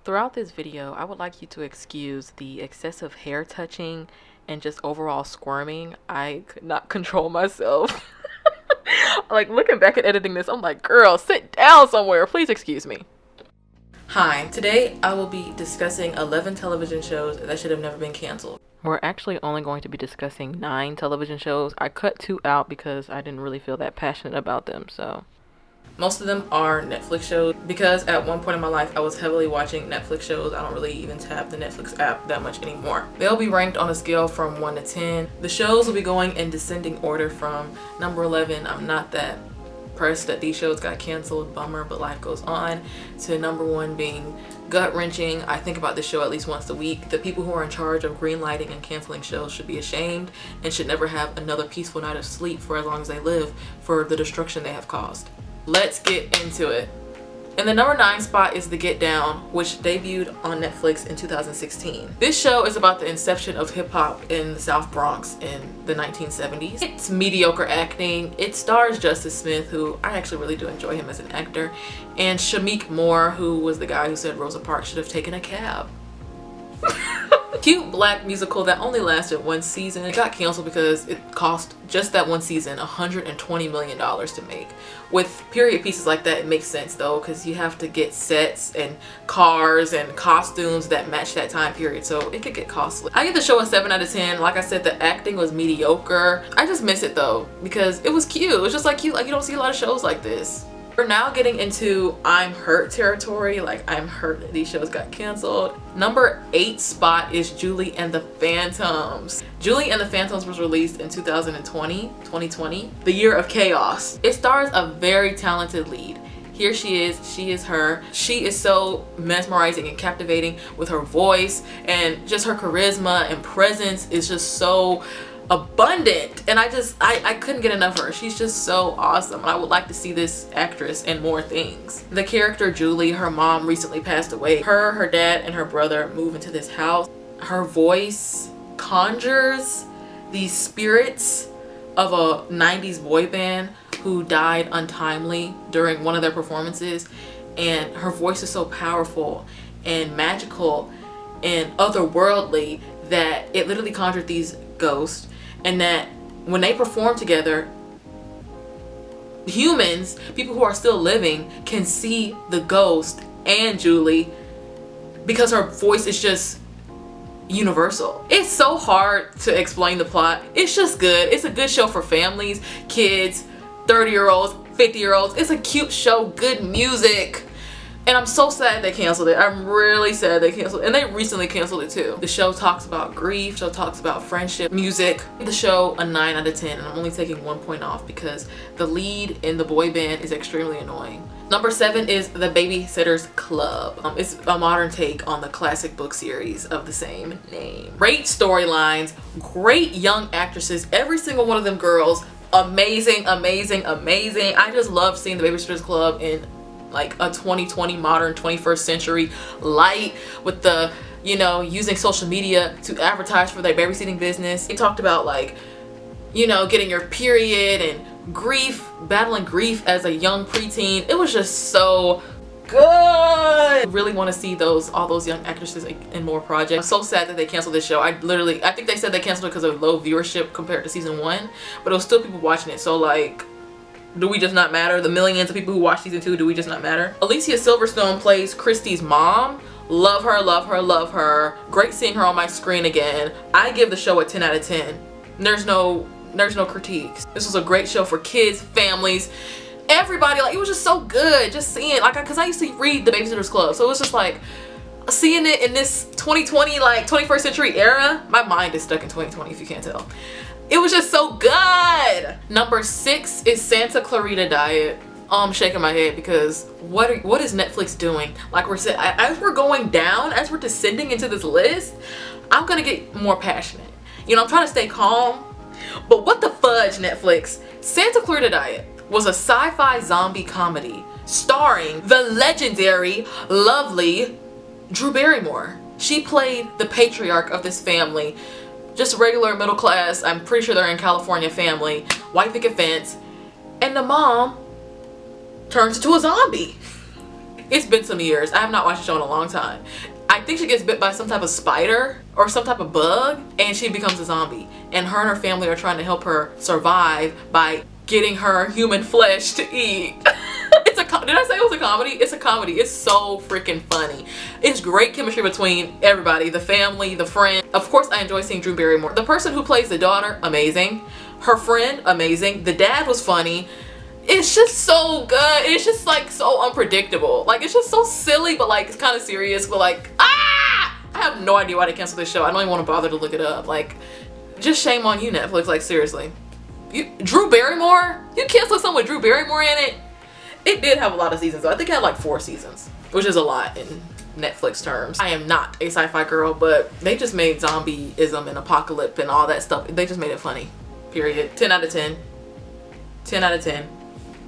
Throughout this video, I would like you to excuse the excessive hair touching and just overall squirming. I could not control myself. Like, looking back at editing this, I'm like, girl, sit down somewhere. Please excuse me. Hi, today I will be discussing 11 television shows that should have never been canceled. We're actually only going to be discussing 9 television shows. I cut 2 out because I didn't really feel that passionate about them, so. Most of them are Netflix shows because at one point in my life I was heavily watching Netflix shows. I don't really even tap the Netflix app that much anymore. They'll be ranked on a scale from 1 to 10. The shows will be going in descending order from number 11, I'm not that pressed that these shows got canceled, bummer, but life goes on, to number 1 being gut-wrenching. I think about this show at least once a week. The people who are in charge of greenlighting and canceling shows should be ashamed and should never have another peaceful night of sleep for as long as they live for the destruction they have caused. Let's get into it. And the number 9 spot is The Get Down, which debuted on Netflix in 2016. This show is about the inception of hip-hop in the South Bronx in the 1970s. It's mediocre acting. It stars Justice Smith, who I actually really do enjoy him as an actor, and Shameik Moore, who was the guy who said Rosa Parks should have taken a cab. Cute black musical that only lasted 1 season. It got canceled because it cost just that 1 season $120 million to make. With period pieces like that, it makes sense though, because you have to get sets and cars and costumes that match that time period, so it could get costly. I give the show a 7 out of 10. Like I said, the acting was mediocre. I just miss it though because it was cute. It was just like cute. Like, you don't see a lot of shows like this. We're now getting into I'm hurt territory. Like, I'm hurt that these shows got canceled. Number 8 spot is Julie and the Phantoms. Julie and the Phantoms was released in 2020, the year of chaos. It stars a very talented lead. Here she is her. She is so mesmerizing and captivating with her voice, and just her charisma and presence is just so abundant, and I couldn't get enough of her. She's just so awesome, and I would like to see this actress in more things. The character Julie, her mom recently passed away. Her dad, and her brother move into this house. Her voice conjures these spirits of a 90s boy band who died untimely during one of their performances, and her voice is so powerful and magical and otherworldly that it literally conjured these ghosts, and that when they perform together, humans, people who are still living, can see the ghost and Julie because her voice is just universal. It's so hard to explain the plot. It's just good. It's a good show for families, kids, 30-year-olds, 50-year-olds. It's a cute show, good music. And I'm so sad they canceled it. I'm really sad they canceled it. And they recently canceled it too. The show talks about grief. The show talks about friendship, music. The show a 9 out of 10. And I'm only taking 1 point off because the lead in the boy band is extremely annoying. Number 7 is The Babysitters Club. It's a modern take on the classic book series of the same name. Great storylines, great young actresses. Every single one of them girls, amazing, amazing, amazing. I just love seeing The Babysitters Club in like a 2020 modern 21st century light, with the, you know, using social media to advertise for their babysitting business. They talked about, like, you know, getting your period and grief, battling grief as a young preteen. It was just so good. I really want to see all those young actresses in more projects. I'm so sad that they canceled this show. I think they said they canceled it because of low viewership compared to season 1, but it was still people watching it. So, like, do we just not matter? The millions of people who watch season 2, do we just not matter? Alicia Silverstone plays Christy's mom. Love her, love her, love her. Great seeing her on my screen again. I give the show a 10 out of 10. There's no critiques. This was a great show for kids, families, everybody. Like, it was just so good just seeing, like, because I used to read The Babysitters Club, so it was just like seeing it in this 2020, like 21st century era. My mind is stuck in 2020 if you can't tell. It was just so good. Number 6 is Santa Clarita Diet. I'm shaking my head because what is Netflix doing? Like we're saying, as we're going down, as we're descending into this list, I'm gonna get more passionate. You know, I'm trying to stay calm, but what the fudge, Netflix? Santa Clarita Diet was a sci-fi zombie comedy starring the legendary, lovely Drew Barrymore. She played the patriarch of this family. Just regular middle class, I'm pretty sure they're in California family, white picket fence, and the mom turns into a zombie. It's been some years. I have not watched the show in a long time. I think she gets bit by some type of spider or some type of bug and she becomes a zombie. And her and her family are trying to help her survive by getting her human flesh to eat. Did I say it was a comedy? It's a comedy. It's so freaking funny. It's great chemistry between everybody, the family, the friend. Of course, I enjoy seeing Drew Barrymore. The person who plays the daughter, amazing. Her friend, amazing. The dad was funny. It's just so good. It's just like so unpredictable. Like it's just so silly, but like it's kind of serious. But like, I have no idea why they canceled this show. I don't even want to bother to look it up. Like, just shame on you, Netflix. Like seriously, Drew Barrymore? You canceled something with Drew Barrymore in it? It did have a lot of seasons though. I think it had like 4 seasons, which is a lot in Netflix terms. I am not a sci-fi girl, but they just made zombieism and apocalypse and all that stuff. They just made it funny. Period. 10 out of 10. 10 out of 10.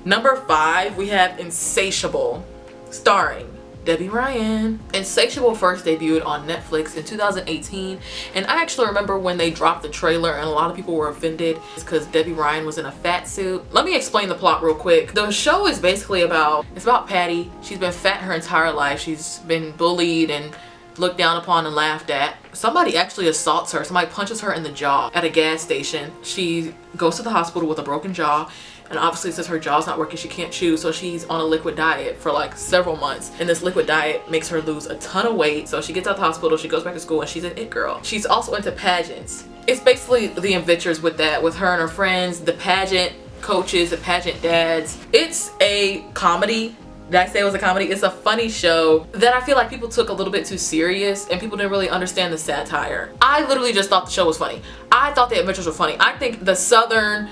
Number 5, we have Insatiable, starring Debbie Ryan. Insatiable first debuted on Netflix in 2018, and I actually remember when they dropped the trailer and a lot of people were offended because Debbie Ryan was in a fat suit. Let me explain the plot real quick. The show is basically about Patty. She's been fat her entire life. She's been bullied and looked down upon and laughed at. Somebody actually assaults her. Somebody punches her in the jaw at a gas station. She goes to the hospital with a broken jaw, and obviously since her jaw's not working, she can't chew, so she's on a liquid diet for like several months, and this liquid diet makes her lose a ton of weight. So she gets out of the hospital, she goes back to school, and she's an it girl. She's also into pageants. It's basically the adventures with that, with her and her friends, the pageant coaches, the pageant dads. It's a comedy. Did I say it was a comedy? It's a funny show that I feel like people took a little bit too serious and people didn't really understand the satire. I literally just thought the show was funny. I thought the adventures were funny. I think the southern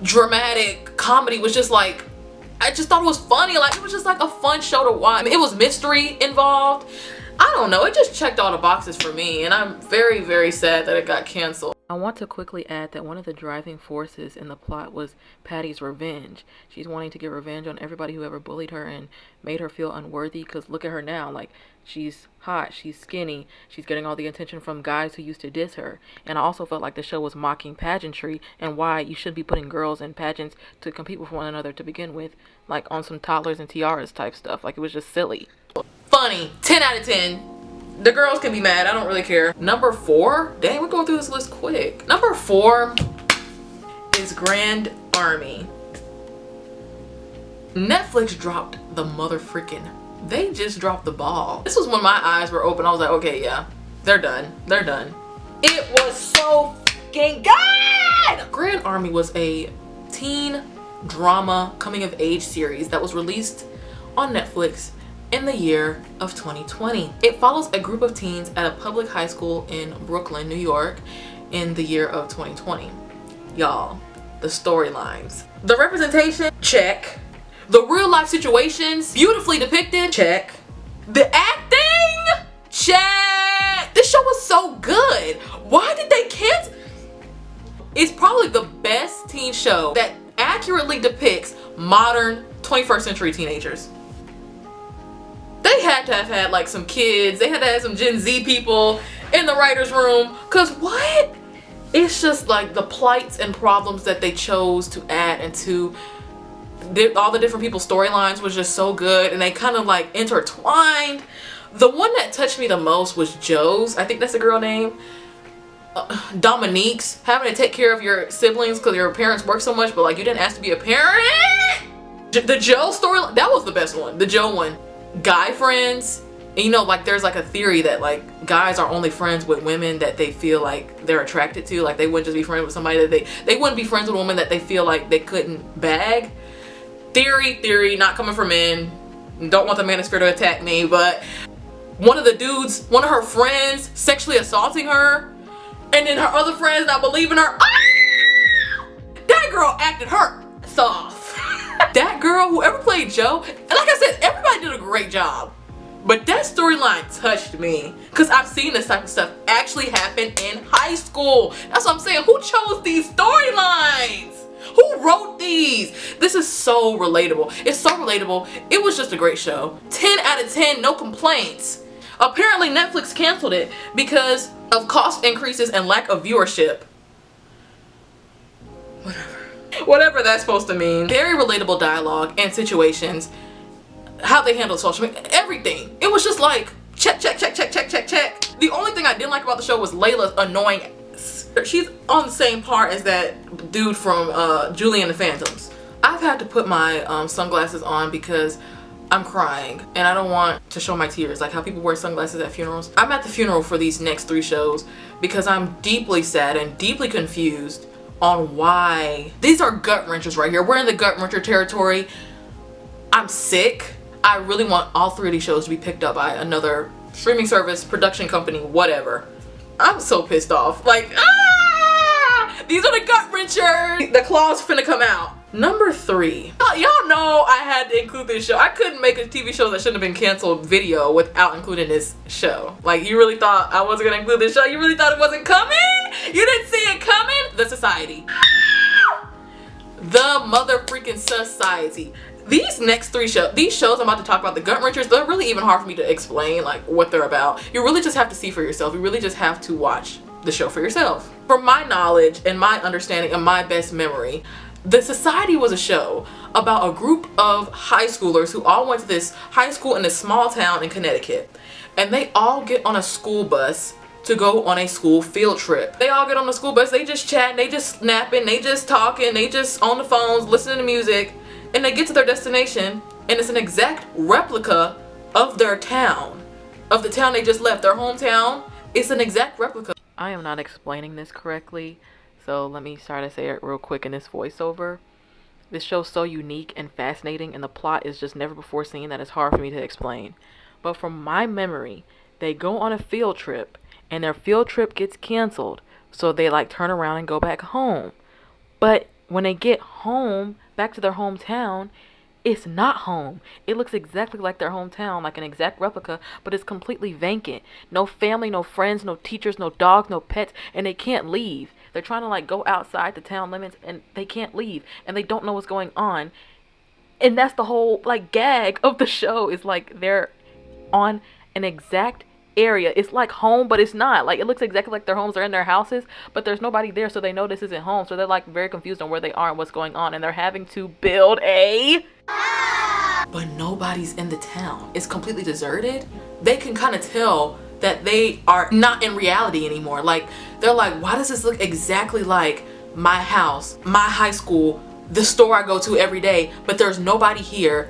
dramatic comedy was just like, I just thought it was funny. Like it was just like a fun show to watch. I mean, it was mystery involved. I don't know, it just checked all the boxes for me, and I'm very, very sad that it got canceled. I want to quickly add that one of the driving forces in the plot was Patty's revenge. She's wanting to get revenge on everybody who ever bullied her and made her feel unworthy, because look at her now. Like, she's hot, she's skinny, she's getting all the attention from guys who used to diss her. And I also felt like the show was mocking pageantry and why you shouldn't be putting girls in pageants to compete with one another to begin with, like on some toddlers and tiaras type stuff. Like, it was just silly. Funny. 10 out of 10. The girls can be mad. I don't really care. Number 4. Dang, we're going through this list quick. Number 4 is Grand Army. Netflix dropped the motherfreaking. They just dropped the ball. This was when my eyes were open. I was like, okay, yeah, they're done. They're done. It was so fucking good. Grand Army was a teen drama coming of age series that was released on Netflix in the year of 2020. It follows a group of teens at a public high school in Brooklyn, New York in the year of 2020. Y'all, the storylines. The representation, check. The real life situations, beautifully depicted, check. The acting, check. This show was so good. Why did they cancel? It's probably the best teen show that accurately depicts modern 21st century teenagers. They had to have had like some kids. They had to have some Gen Z people in the writer's room. Cause what? It's just like the plights and problems that they chose to add into all the different people's storylines was just so good. And they kind of like intertwined. The one that touched me the most was Joe's. I think that's the girl name. Dominique's having to take care of your siblings because your parents work so much, but like you didn't ask to be a parent. The Joe storyline, that was the best one. The Joe one. Guy friends, and you know, like there's like a theory that like guys are only friends with women that they feel like they're attracted to. Like they wouldn't just be friends with somebody that they wouldn't be friends with a woman that they feel like they couldn't bag. Theory, not coming from men. Don't want the manosphere to attack me, but one of her friends sexually assaulting her, and then her other friends not believing her. That girl acted her soft. That girl, whoever played Joe, and like I said, everybody did a great job. But that storyline touched me because I've seen this type of stuff actually happen in high school. That's what I'm saying. Who chose these storylines? Who wrote these? This is so relatable. It's so relatable. It was just a great show. 10 out of 10, no complaints. Apparently Netflix canceled it because of cost increases and lack of viewership. Whatever that's supposed to mean. Very relatable dialogue and situations. how they handled social media, everything. It was just like check, check, check, check, check, check, check. The only thing I didn't like about the show was Layla's annoying ass. She's on the same par as that dude from Julie and the Phantoms. I've had to put my sunglasses on because I'm crying and I don't want to show my tears, like how people wear sunglasses at funerals. I'm at the funeral for these next 3 shows because I'm deeply sad and deeply confused on why. These are gut wrenchers right here. We're in the gut wrencher territory. I'm sick. I really want all 3 of these shows to be picked up by another streaming service, production company, whatever. I'm so pissed off. Like, these are the gut wrenchers. The claws finna come out. Number 3. Y'all know I had to include this show. I couldn't make a TV show that shouldn't have been canceled video without including this show. Like, you really thought I wasn't gonna include this show? You really thought it wasn't coming? You didn't see it coming? The Society. The mother freaking Society. These next 3 shows, these shows I'm about to talk about, the gut wrenchers, they're really even hard for me to explain like what they're about. You really just have to see for yourself. You really just have to watch the show for yourself. From my knowledge and my understanding and my best memory, The Society was a show about a group of high schoolers who all went to this high school in a small town in Connecticut. And they all get on a school bus to go on a school field trip. They all get on the school bus, they just chatting, they just snapping, they just talking, they just on the phones, listening to music. And they get to their destination and it's an exact replica of their town. Of the town they just left, their hometown. It's an exact replica. I am not explaining this correctly. So let me try to say it real quick in this voiceover. This show's so unique and fascinating and the plot is just never before seen that it's hard for me to explain. But from my memory, they go on a field trip and their field trip gets canceled. So they like turn around and go back home. But when they get home, back to their hometown, it's not home. It looks exactly like their hometown, like an exact replica, but it's completely vacant. No family, no friends, no teachers, no dogs, no pets, and they can't leave. They're trying to like go outside the town limits and they can't leave and they don't know what's going on. And that's the whole like gag of the show, is like they're on an exact area. It's like home, but it's not. Like it looks exactly like their homes are in their houses, but there's nobody there, so they know this isn't home. So they're like very confused on where they are and what's going on, and they're having to build a but nobody's in the town. It's completely deserted. They can kind of tell that they are not in reality anymore. Like they're like, why does this look exactly like my house, my high school, the store I go to every day, but there's nobody here?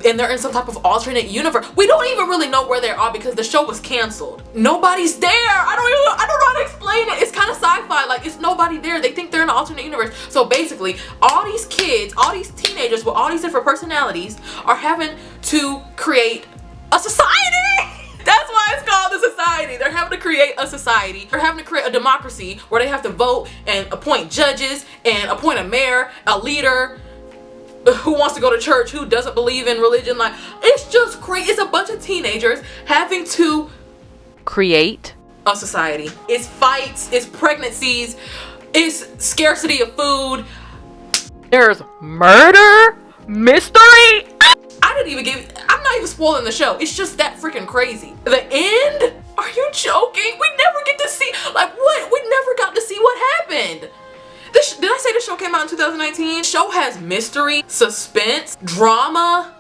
And they're in some type of alternate universe. We don't even really know where they are because the show was canceled. Nobody's there. I don't know how to explain it. It's kind of sci-fi. Like it's nobody there. They think they're in an alternate universe. So basically, all these kids, all these teenagers with all these different personalities are having to create a society. That's why it's called the Society. They're having to create a society. They're having to create a democracy where they have to vote and appoint judges and appoint a mayor, a leader, who wants to go to church, who doesn't believe in religion. Like it's just crazy. It's a bunch of teenagers having to create a society. It's fights, it's pregnancies, it's scarcity of food, there's murder, mystery. I didn't even I'm not even spoiling the show. It's just that freaking crazy. The end? Are you joking? We never get to see, like what? We never got to see what happened. Did I say the show came out in 2019? The show has mystery, suspense, drama.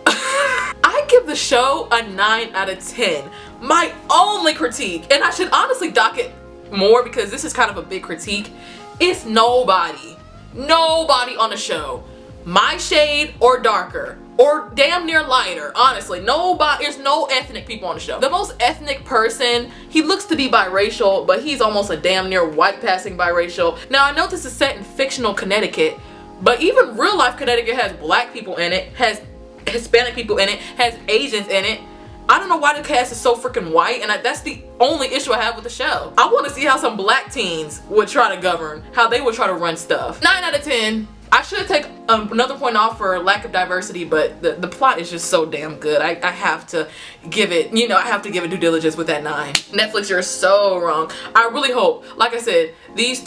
I give the show a 9 out of 10. My only critique, and I should honestly dock it more because this is kind of a big critique, is nobody on the show, my shade or darker, or damn near lighter. Honestly, there's no ethnic people on the show. The most ethnic person, he looks to be biracial, but he's almost a damn near white passing biracial. Now I know this is set in fictional Connecticut, but even real life Connecticut has black people in it, has Hispanic people in it, has Asians in it. I don't know why the cast is so freaking white, and that's the only issue I have with the show. I want to see how some black teens would try to govern, how they would try to run stuff. 9 out of 10. I should take another point off for lack of diversity, but the plot is just so damn good. I have to give it, I have to give it due diligence with that 9. Netflix, you're so wrong. I really hope, like I said, these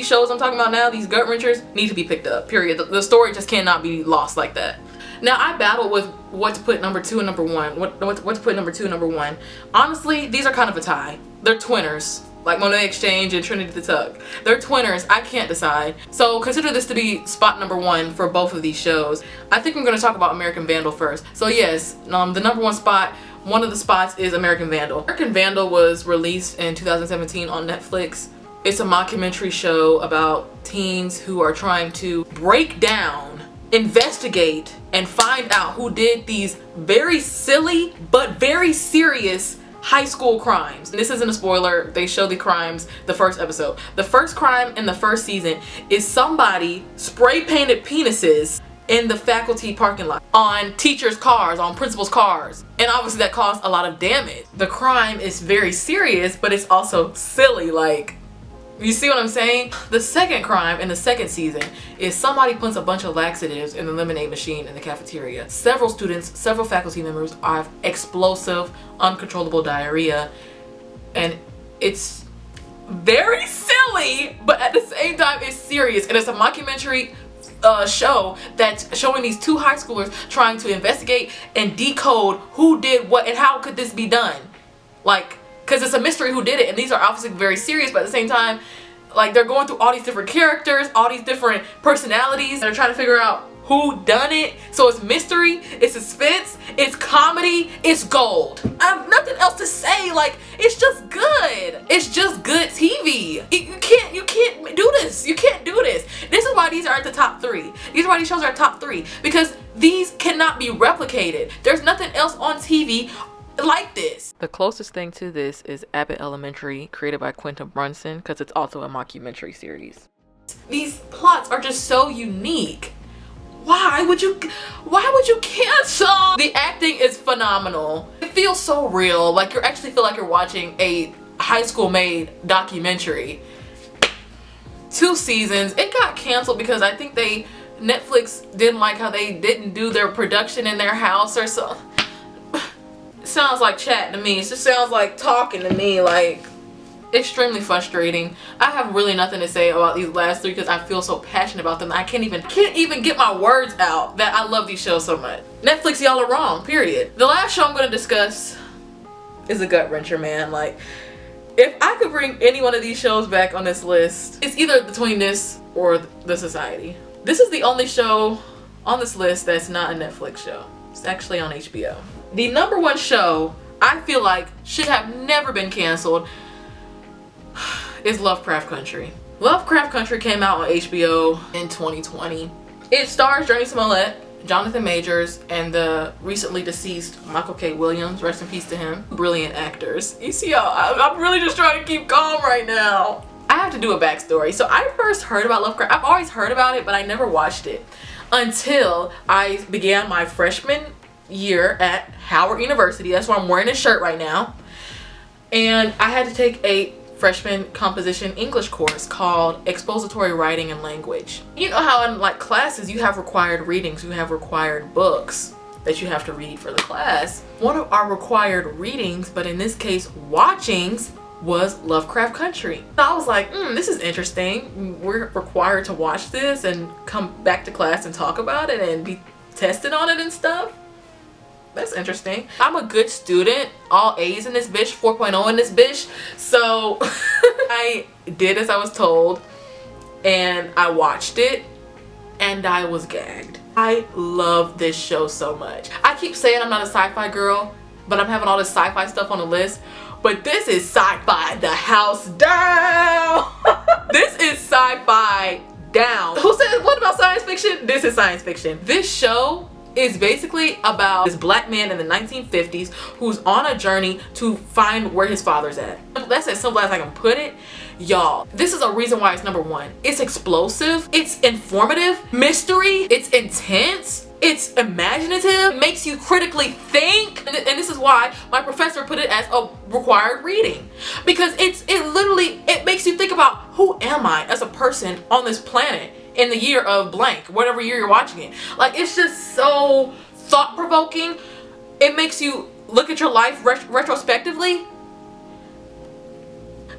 shows I'm talking about now, these gut wrenchers, need to be picked up, period. The story just cannot be lost like that. Now I battled with what to put number 2 and number 1. What to put number 2 and number 1. Honestly, these are kind of a tie. They're twinners. like Monet Exchange and Trinity the Tuck. They're twinners. I can't decide. So consider this to be spot number 1 for both of these shows. I think I'm going to talk about American Vandal first. So yes, the number 1 spot, one of the spots is American Vandal. American Vandal was released in 2017 on Netflix. It's a mockumentary show about teens who are trying to break down, investigate, and find out who did these very silly but very serious high school crimes. And this isn't a spoiler, they show the crimes the first episode. The first crime in the first season is somebody spray painted penises in the faculty parking lot, on teachers' cars, on principals' cars. And obviously that caused a lot of damage. The crime is very serious, but it's also silly, like, you see what I'm saying? The second crime in the second season is somebody puts a bunch of laxatives in the lemonade machine in the cafeteria. Several students, several faculty members have explosive, uncontrollable diarrhea, and it's very silly, but at the same time it's serious, and it's a mockumentary show that's showing these 2 high schoolers trying to investigate and decode who did what and how could this be done. Like, because it's a mystery who did it, and these are obviously very serious, but at the same time, like, they're going through all these different characters, all these different personalities, and they're trying to figure out who done it. So it's mystery, it's suspense, it's comedy, it's gold. I have nothing else to say. Like, it's just good. It's just good TV. You can't do this. You can't do this. This is why these are at the top 3. These are why these shows are at top 3, because these cannot be replicated. There's nothing else on TV like this. The closest thing to this is Abbott Elementary, created by Quentin Brunson, because it's also a mockumentary series. These plots are just so unique. Why would you cancel? The acting is phenomenal. It feels so real, like you actually feel like you're watching a high school made documentary. 2 seasons. It got canceled because I think Netflix didn't like how they didn't do their production in their house or so. Sounds like chatting to me. It just sounds like talking to me. Like, extremely frustrating. I have really nothing to say about these last 3 because I feel so passionate about them. I can't even get my words out that I love these shows so much. Netflix, y'all are wrong, period. The last show I'm going to discuss is a gut wrencher, man. Like, if I could bring any one of these shows back on this list, it's either between this or The Society. This is the only show on this list that's not a Netflix show. It's actually on HBO. The number 1 show I feel like should have never been canceled is Lovecraft Country. Lovecraft Country came out on HBO in 2020. It stars Journey Smollett, Jonathan Majors, and the recently deceased Michael K. Williams. Rest in peace to him. Brilliant actors. You see how I'm really just trying to keep calm right now. I have to do a backstory. So I first heard about Lovecraft. I've always heard about it, but I never watched it until I began my freshman year at Howard University. That's why I'm wearing this shirt right now. And I had to take a freshman composition English course called Expository Writing and Language. You know how in like classes you have required readings, you have required books that you have to read for the class. One of our required readings, but in this case watchings, was Lovecraft Country. So I was like, this is interesting. We're required to watch this and come back to class and talk about it and be tested on it and stuff. That's interesting. I'm a good student. All A's in this bitch, 4.0 in this bitch. So I did as I was told and I watched it and I was gagged. I love this show so much. I keep saying I'm not a sci-fi girl, but I'm having all this sci-fi stuff on the list. But this is sci-fi the house down. This is sci-fi down. Who said what about science fiction? This is science fiction. This show is basically about this black man in the 1950s who's on a journey to find where his father's at. That's as simple as I can put it. Y'all, this is a reason why it's number 1. It's explosive, it's informative, mystery, it's intense, it's imaginative, it makes you critically think, and this is why my professor put it as a required reading, because it makes you think about, who am I as a person on this planet in the year of blank, whatever year you're watching it. Like, it's just so thought-provoking. It makes you look at your life retrospectively.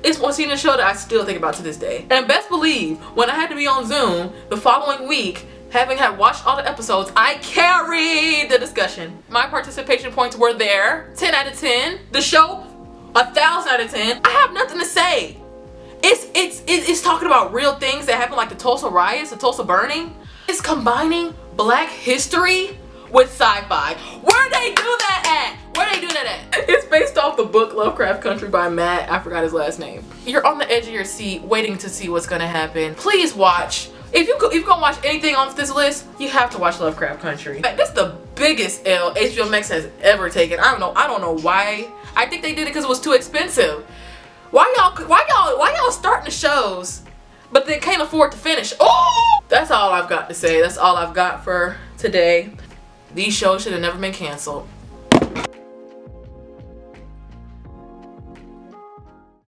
It's one scene in the show that I still think about to this day. And best believe, when I had to be on Zoom the following week, having had watched all the episodes, I carried the discussion. My participation points were there. 10 out of 10. The show 1,000 out of 10. I have nothing to say. It's talking about real things that happened, like the Tulsa riots, the Tulsa burning. It's combining Black history with sci-fi. Where they do that at? Where they do that at? It's based off the book Lovecraft Country by Matt. I forgot his last name. You're on the edge of your seat waiting to see what's gonna happen. Please watch. If you're gonna watch anything on this list, you have to watch Lovecraft Country. That's the biggest L HBO Max has ever taken. I don't know why. I think they did it because it was too expensive. Why y'all starting the shows, but then can't afford to finish? Oh! That's all I've got to say. That's all I've got for today. These shows should have never been canceled.